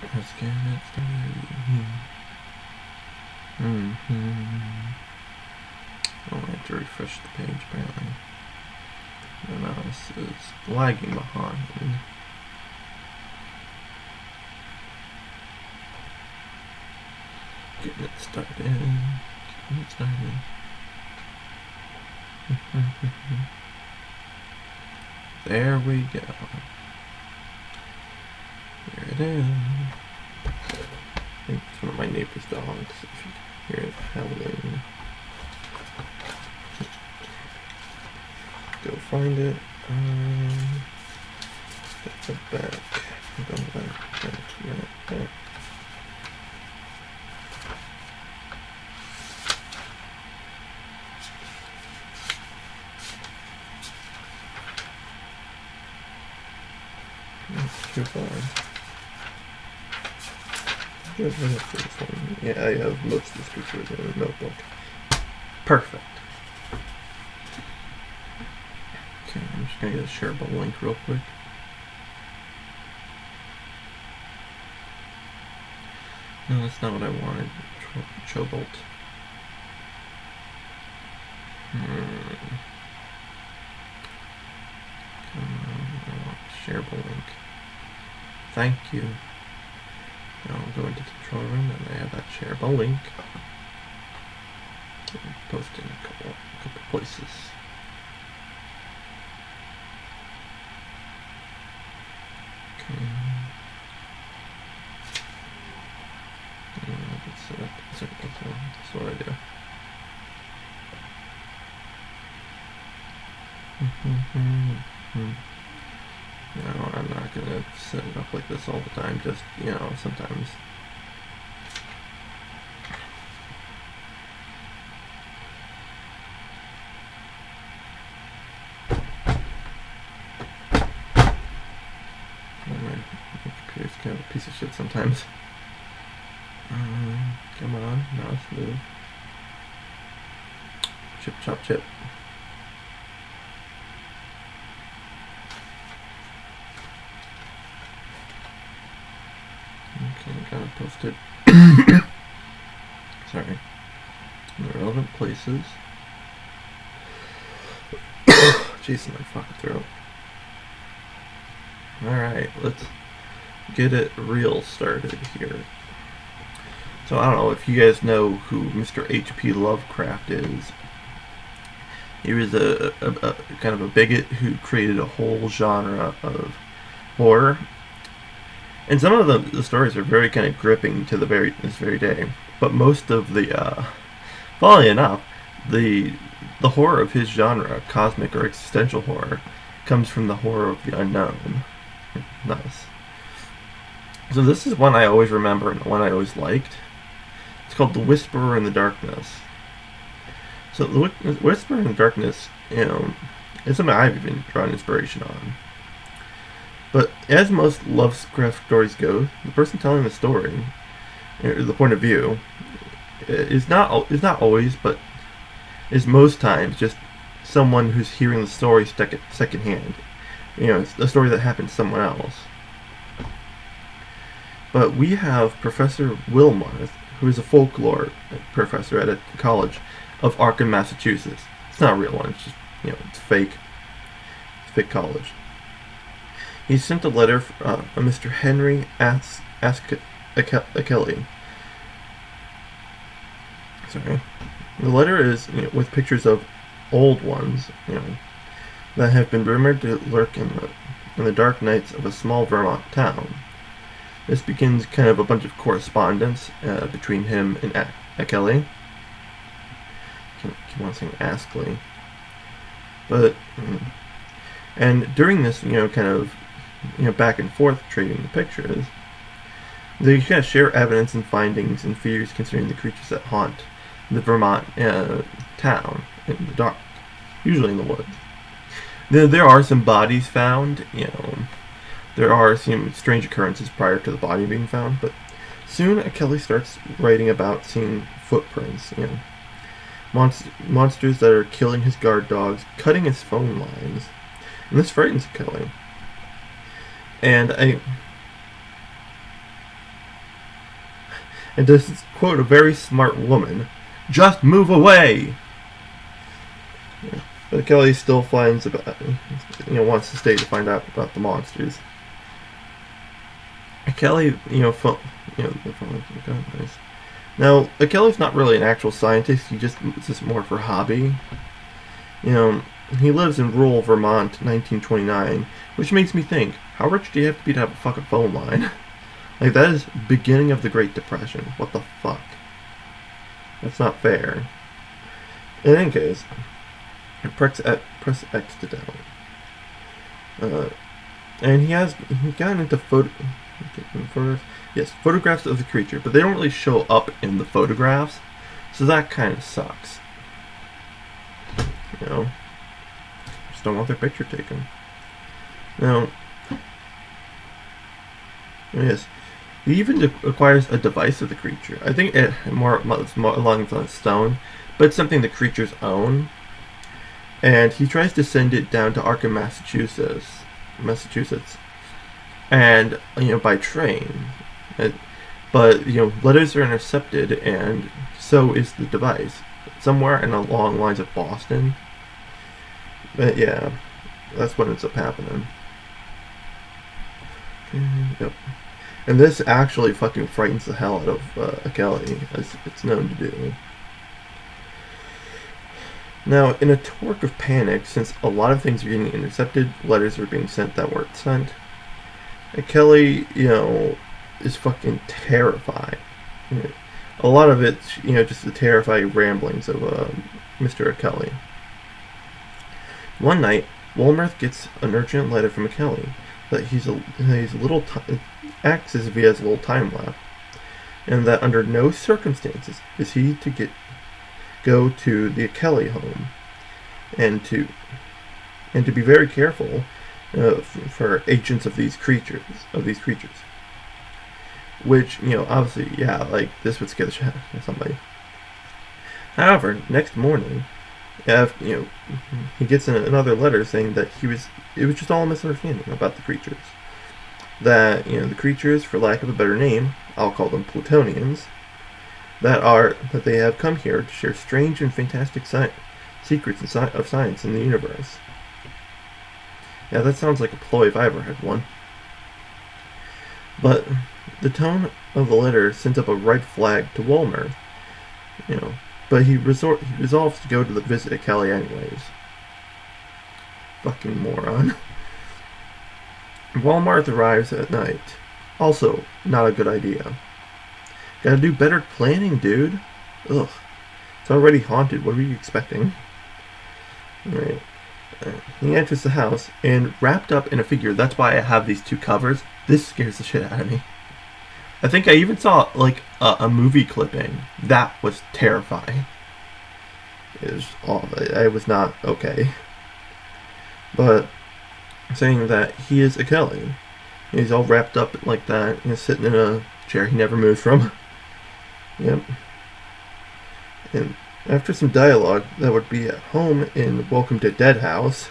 Let's get it started. Oh, I have to refresh the page apparently. My mouse is lagging behind. Getting it started. Getting it started. There we go. Here it is. I think it's one of my neighbor's dogs. If you hear it howling. Go find it. Step back. Go back. Too far. Yeah, I have most of this pictures in a notebook. Perfect. Okay, I'm just gonna get a shareable link real quick. No, that's not what I wanted. Chobolt. Come on, I want shareable link. Thank you. Now I'll go into the control room and I have that shareable link. Post in a couple places. Okay. Let's set up a circle. That's what I do. No, I'm not gonna set it up like this all the time, just, sometimes. My computer's kind of a piece of shit sometimes. Come on, mouse move. Chip, chop, chip. Okay, gotta post it. Sorry. In the relevant places. Jeez, my fucking throat. Alright, let's get it real started here. So I don't know if you guys know who Mr. H.P. Lovecraft is. He was a kind of a bigot who created a whole genre of horror. And some of the stories are very kind of gripping to this very day. But most of the, funnily enough, the horror of his genre, cosmic or existential horror, comes from the horror of the unknown. Nice. So this is one I always remember and one I always liked. It's called The Whisperer in the Darkness. So The Whisperer in the Darkness, is something I've even drawn inspiration on. But as most Lovecraft stories go, the person telling the story, or the point of view, is not always, but is most times just someone who's hearing the story secondhand. It's a story that happened to someone else. But we have Professor Wilmarth, who is a folklore professor at a college of Arkham, Massachusetts. It's not a real one. It's just, it's fake. It's fake college. He sent a letter from Mr. Henry Kelly. Sorry. The letter is with pictures of old ones, that have been rumored to lurk in the dark nights of a small Vermont town. This begins kind of a bunch of correspondence between him and Kelly. Keep on saying Askley. But and during this, kind of back and forth trading the pictures, they kind of share evidence and findings and fears concerning the creatures that haunt the Vermont town in the dark, usually in the woods. There are some bodies found, there are some strange occurrences prior to the body being found, but soon Kelly starts writing about seeing footprints, monsters that are killing his guard dogs, cutting his phone lines, and this frightens Kelly. And And to quote a very smart woman, just move away! Yeah. But Kelly still finds about, wants to stay to find out about the monsters. Kelly, the phone, nice. Now, Kelly's not really an actual scientist. It's just more for hobby. He lives in rural Vermont, 1929, which makes me think, how rich do you have to be to have a fucking phone line? Like, that is beginning of the Great Depression. What the fuck? That's not fair. In any case, press X to download. And he got into photographs of the creature, but they don't really show up in the photographs, so that kind of sucks. Just don't want their picture taken. Now, yes, he even acquires a device of the creature. I think it's more along the stone, but it's something the creatures own. And he tries to send it down to Arkham, Massachusetts, and by train. But letters are intercepted, and so is the device somewhere along the lines of Boston. But yeah, that's what ends up happening. Yep. And this actually fucking frightens the hell out of Kelly, as it's known to do. Now, in a torque of panic, since a lot of things are getting intercepted, letters are being sent that weren't sent, Kelly, is fucking terrified. A lot of it's, just the terrifying ramblings of Mr. Kelly. One night, Walmarth gets an urgent letter from Kelly that acts as if he has a little time left, and that under no circumstances is he to go to the Kelly home, and to be very careful for agents of these creatures. Which, obviously, yeah, like, this would scare the shit out of somebody. However, next morning, he gets another letter saying that it was just all a misunderstanding about the creatures. That, the creatures, for lack of a better name, I'll call them Plutonians, that they have come here to share strange and fantastic secrets of science in the universe. Yeah, that sounds like a ploy if I ever had one. But the tone of the letter sends up a red flag to Walmarth, but he resolves to go to visit Kelly anyways. Fucking moron. Walmarth arrives at night. Also, not a good idea. Gotta do better planning, dude. Ugh. It's already haunted. What were you expecting? Alright. He enters the house, and wrapped up in a figure, that's why I have these two covers, this scares the shit out of me. I think I even saw, like, a movie clipping. That was terrifying. It was awful. I was not okay. But, saying that he is a Kelly. He's all wrapped up like that, sitting in a chair he never moves from. Yep. And after some dialogue that would be at home in Welcome to Dead House,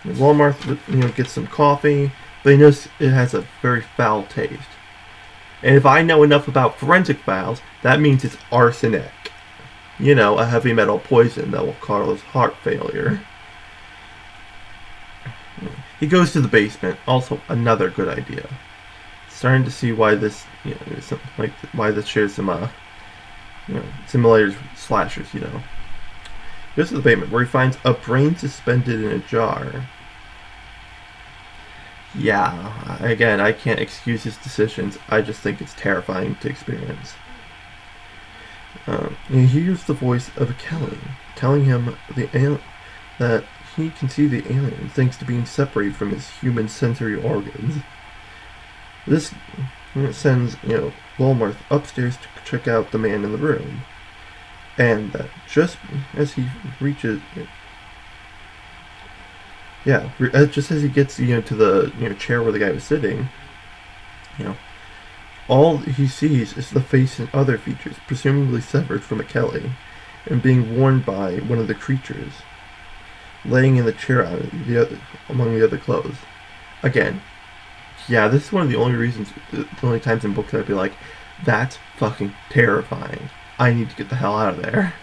Walmarth, gets some coffee, but he knows it has a very foul taste. And if I know enough about forensic files, that means it's arsenic. A heavy metal poison that will cause heart failure. He goes to the basement. Also, another good idea. Starting to see why this, why this shares some, simulators, slashers, Goes to the basement where he finds a brain suspended in a jar. Yeah, again, I can't excuse his decisions. I just think it's terrifying to experience. He hears the voice of a Kelly telling him that he can see the alien thanks to being separated from his human sensory organs. This sends, Walmarth upstairs to check out the man in the room. And that just as he reaches... just as he gets, to the, chair where the guy was sitting, all he sees is the face and other features, presumably severed from a Kelly, and being worn by one of the creatures, laying in the chair among the other clothes. Again, yeah, this is one of the only times in books I'd be like, That's fucking terrifying. I need to get the hell out of there.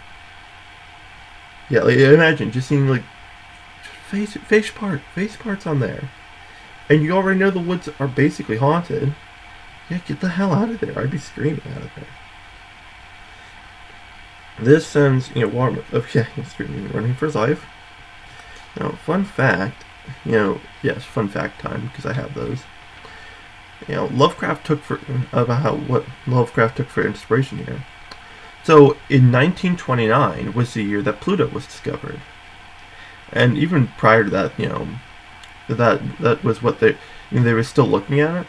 Yeah, like, imagine just seeing like face parts on there, and you already know the woods are basically haunted. Yeah, get the hell out of there. I'd be screaming out of there. This sends, warm. Okay, he's screaming, running for his life. Now, fun fact, yes, fun fact time, because I have those. Lovecraft took for about what Lovecraft took for inspiration here. So, in 1929 was the year that Pluto was discovered, and even prior to that, that was what they were still looking at it.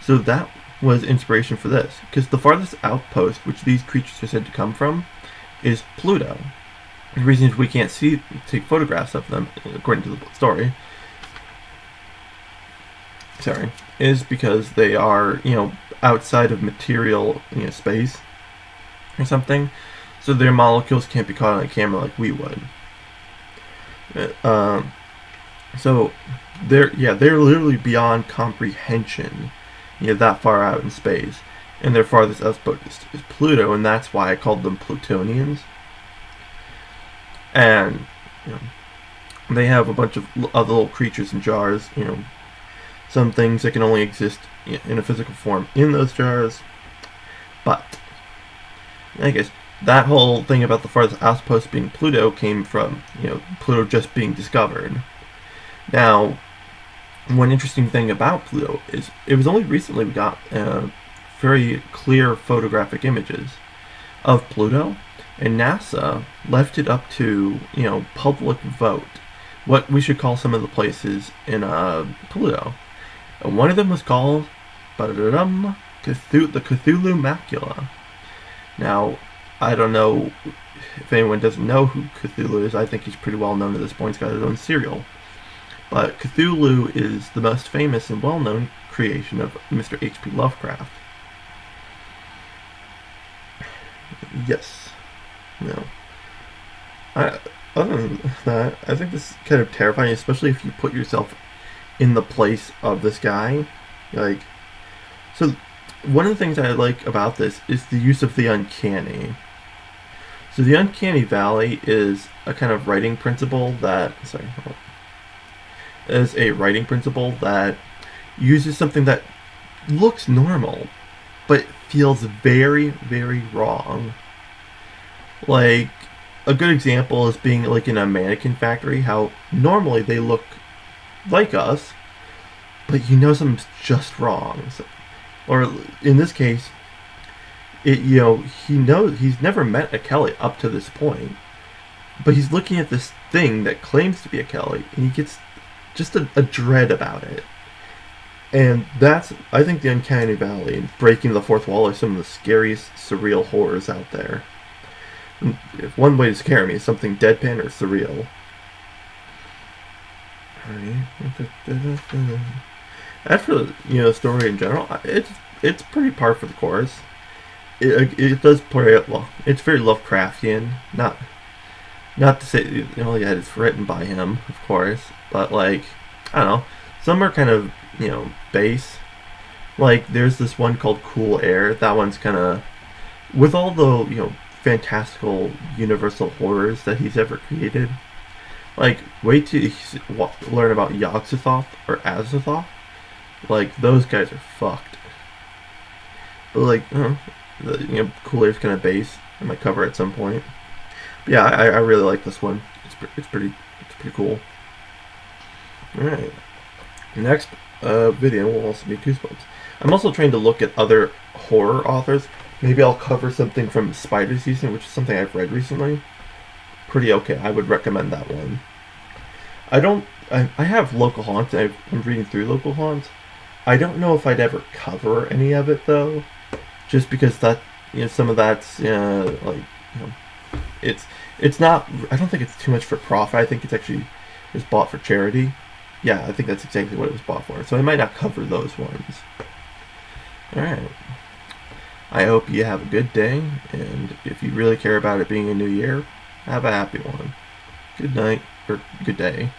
So that was inspiration for this, because the farthest outpost which these creatures are said to come from is Pluto. The reason we can't take photographs of them, according to the story, is because they are, outside of material, space or something, so their molecules can't be caught on a camera like we would. So they're literally beyond comprehension, that far out in space, and their farthest outpost is Pluto, and that's why I called them Plutonians. And they have a bunch of other little creatures in jars, some things that can only exist in a physical form in those jars. But I guess that whole thing about the farthest outpost being Pluto came from Pluto just being discovered. Now, one interesting thing about Pluto is it was only recently we got very clear photographic images of Pluto, and NASA left it up to public vote what we should call some of the places in Pluto. And one of them was called the Cthulhu Macula. Now, I don't know if anyone doesn't know who Cthulhu is. I think he's pretty well known at this point. He's got his own cereal. But Cthulhu is the most famous and well-known creation of Mr. H.P. Lovecraft. Yes. No. Other than that, I think this is kind of terrifying, especially if you put yourself in the place of this guy. So one of the things I like about this is the use of the uncanny. So the uncanny valley is a kind of writing principle that, uses something that looks normal, but feels very, very wrong. Like, a good example is being like in a mannequin factory, how normally they look like us, but something's just wrong. Or in this case, he knows he's never met a Kelly up to this point, but he's looking at this thing that claims to be a Kelly, and he gets just a dread about it. And that's, I think, the uncanny valley and breaking the fourth wall are some of the scariest surreal horrors out there. And if one way to scare me is something deadpan or surreal. As for the story in general, it's pretty par for the course. It does play it well. It's very Lovecraftian. Not to say it's written by him, of course, but I don't know. Some are kind of base. Like there's this one called Cool Air. That one's kind of with all the fantastical universal horrors that he's ever created. Wait till you learn about Yog-Sothoth or Azathoth. Those guys are fucked. But Cool Air's kind of base. I might cover at some point. But yeah, I really like this one. It's pretty cool. All right. Next video will also be Goosebumps. I'm also trying to look at other horror authors. Maybe I'll cover something from Spider Season, which is something I've read recently. Pretty okay. I would recommend that one. I have Local Haunts. I'm reading through Local Haunts. I don't know if I'd ever cover any of it though, just because that some of that's it's not. I don't think it's too much for profit. I think it's actually is bought for charity. Yeah, I think that's exactly what it was bought for. So I might not cover those ones. Alright. I hope you have a good day, and if you really care about it being a new year, have a happy one. Good night, or good day.